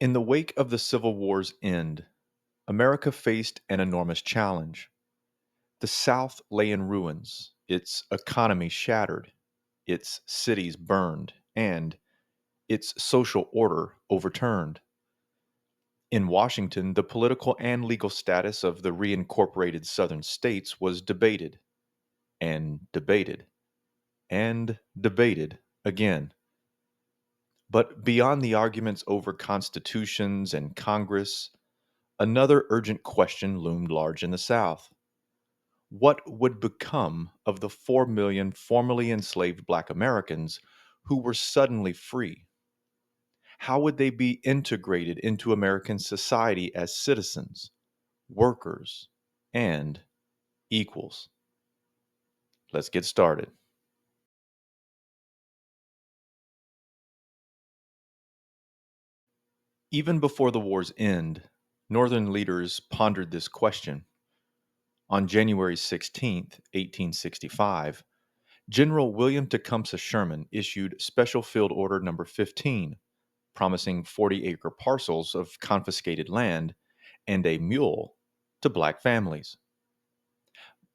In the wake of the Civil War's end, America faced an enormous challenge. The South lay in ruins, its economy shattered, its cities burned, and its social order overturned. In Washington, the political and legal status of the reincorporated Southern states was debated, and debated, and debated again. But beyond the arguments over constitutions and Congress, another urgent question loomed large in the South. What would become of the 4 million formerly enslaved Black Americans who were suddenly free? How would they be integrated into American society as citizens, workers, and equals? Let's get started. Even before the war's end, Northern leaders pondered this question. On January 16, 1865, General William Tecumseh Sherman issued Special Field Order Number 15, promising 40-acre parcels of confiscated land and a mule to Black families.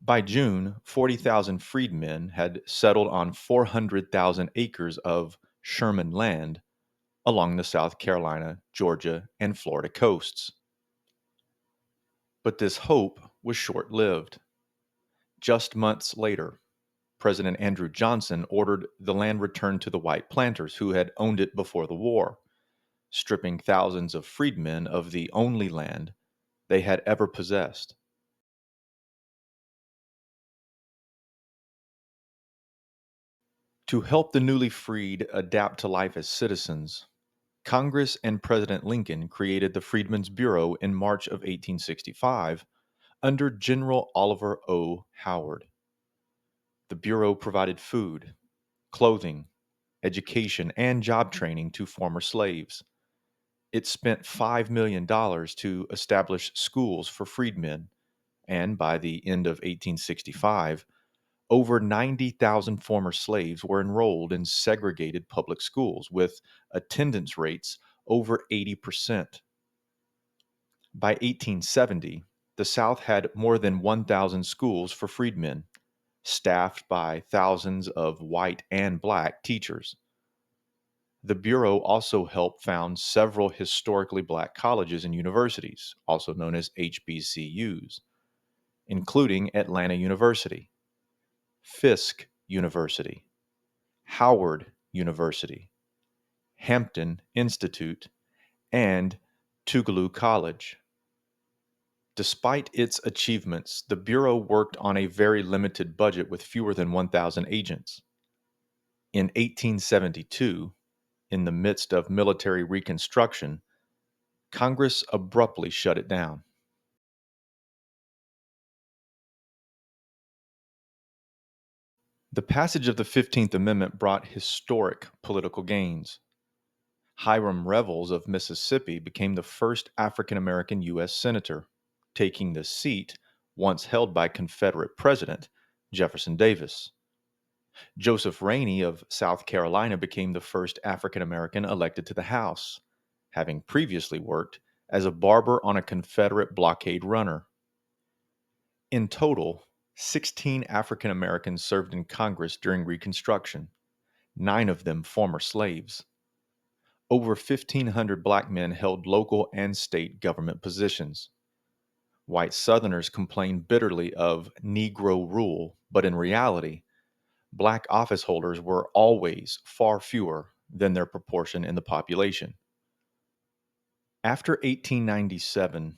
By June, 40,000 freedmen had settled on 400,000 acres of Sherman land along the South Carolina, Georgia, and Florida coasts. But this hope was short lived. Just months later, President Andrew Johnson ordered the land returned to the white planters who had owned it before the war, stripping thousands of freedmen of the only land they had ever possessed. To help the newly freed adapt to life as citizens, Congress and President Lincoln created the Freedmen's Bureau in March of 1865 under General Oliver O. Howard. The Bureau provided food, clothing, education, and job training to former slaves. It spent $5 million to establish schools for freedmen, and by the end of 1865, over 90,000 former slaves were enrolled in segregated public schools with attendance rates over 80%. By 1870, the South had more than 1,000 schools for freedmen, staffed by thousands of white and black teachers. The Bureau also helped found several historically black colleges and universities, also known as HBCUs, including Atlanta University, Fisk University, Howard University, Hampton Institute, and Tougaloo College. Despite its achievements, the Bureau worked on a very limited budget with fewer than 1,000 agents. In 1872, in the midst of military Reconstruction, Congress abruptly shut it down. The passage of the 15th Amendment brought historic political gains. Hiram Revels of Mississippi became the first African American U.S. Senator, taking the seat once held by Confederate President Jefferson Davis. Joseph Rainey of South Carolina became the first African American elected to the House, having previously worked as a barber on a Confederate blockade runner. In total, 16 African Americans served in Congress during Reconstruction, 9 of them former slaves. Over 1,500 black men held local and state government positions. White Southerners complained bitterly of Negro rule, but in reality, black office holders were always far fewer than their proportion in the population. After 1897,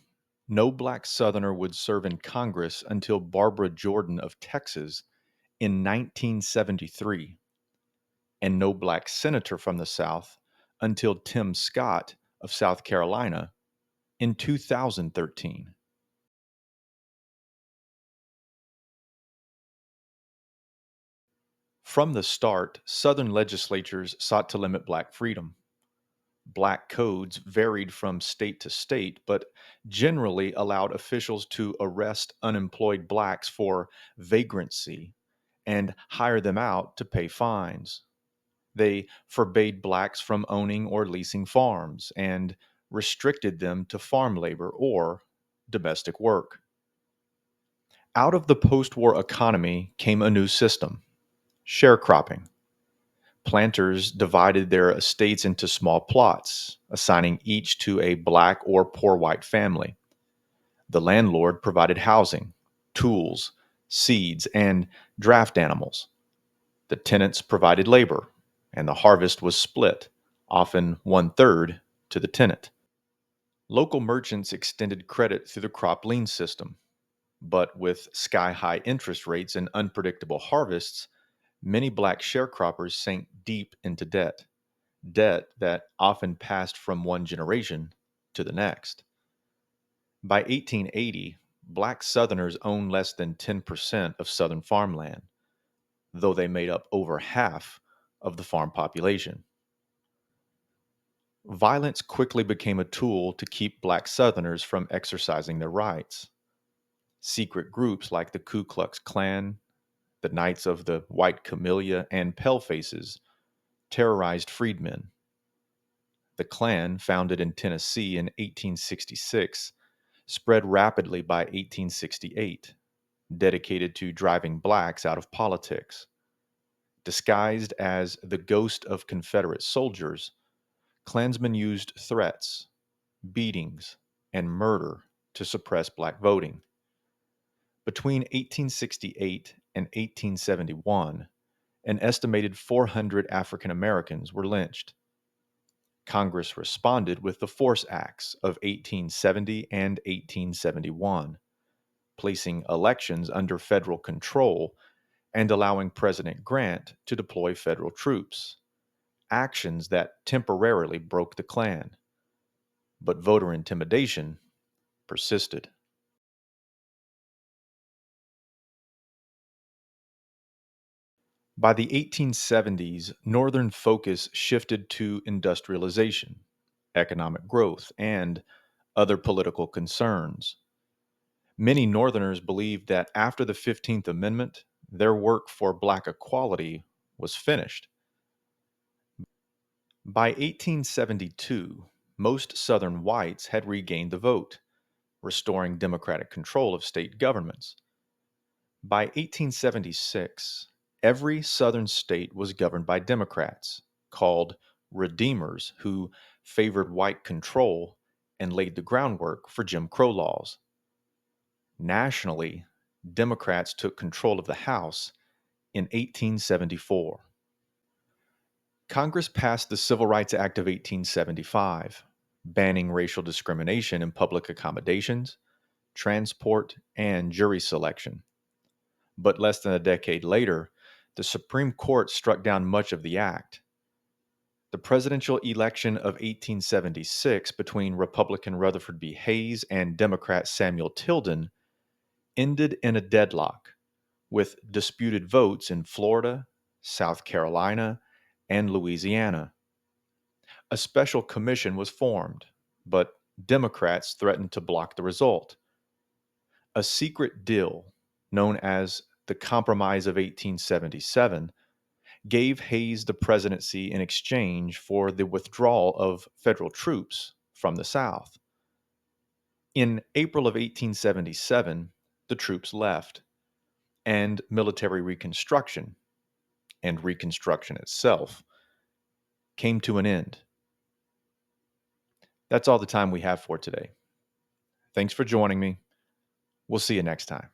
no black Southerner would serve in Congress until Barbara Jordan of Texas in 1973, and no black senator from the South until Tim Scott of South Carolina in 2013. From the start, Southern legislatures sought to limit black freedom. Black codes varied from state to state, but generally allowed officials to arrest unemployed blacks for vagrancy and hire them out to pay fines. They forbade blacks from owning or leasing farms and restricted them to farm labor or domestic work. Out of the post war economy came a new system: sharecropping. Planters divided their estates into small plots, assigning each to a black or poor white family. The landlord provided housing, tools, seeds, and draft animals. The tenants provided labor, and the harvest was split, often one third, to the tenant. Local merchants extended credit through the crop lien system, but with sky high interest rates and unpredictable harvests, many black sharecroppers sank deep into debt that often passed from one generation to the next. By 1880, black Southerners owned less than 10% of Southern farmland, though they made up over half of the farm population. Violence quickly became a tool to keep black Southerners from exercising their rights. Secret groups like the Ku Klux Klan, the Knights of the White Camellia, and Palefaces terrorized freedmen. The Klan, founded in Tennessee in 1866, spread rapidly by 1868, dedicated to driving blacks out of politics. Disguised as the ghost of Confederate soldiers, Klansmen used threats, beatings, and murder to suppress black voting. Between 1868 and 1871, an estimated 400 African Americans were lynched. Congress responded with the Force Acts of 1870 and 1871, placing elections under federal control and allowing President Grant to deploy federal troops, actions that temporarily broke the Klan. But voter intimidation persisted. By the 1870s, Northern focus shifted to industrialization, economic growth, and other political concerns. Many Northerners believed that after the 15th Amendment, their work for Black equality was finished. By 1872, most Southern whites had regained the vote, restoring Democratic control of state governments. By 1876, every Southern state was governed by Democrats, called Redeemers, who favored white control and laid the groundwork for Jim Crow laws. Nationally, Democrats took control of the House in 1874. Congress passed the Civil Rights Act of 1875, banning racial discrimination in public accommodations, transport, and jury selection. But less than a decade later, the Supreme Court struck down much of the act. The presidential election of 1876 between Republican Rutherford B. Hayes and Democrat Samuel Tilden ended in a deadlock, with disputed votes in Florida, South Carolina, and Louisiana. A special commission was formed, but Democrats threatened to block the result. A secret deal, known as the Compromise of 1877, gave Hayes the presidency in exchange for the withdrawal of federal troops from the South. In April of 1877, the troops left, and military reconstruction, and Reconstruction itself, came to an end. That's all the time we have for today. Thanks for joining me. We'll see you next time.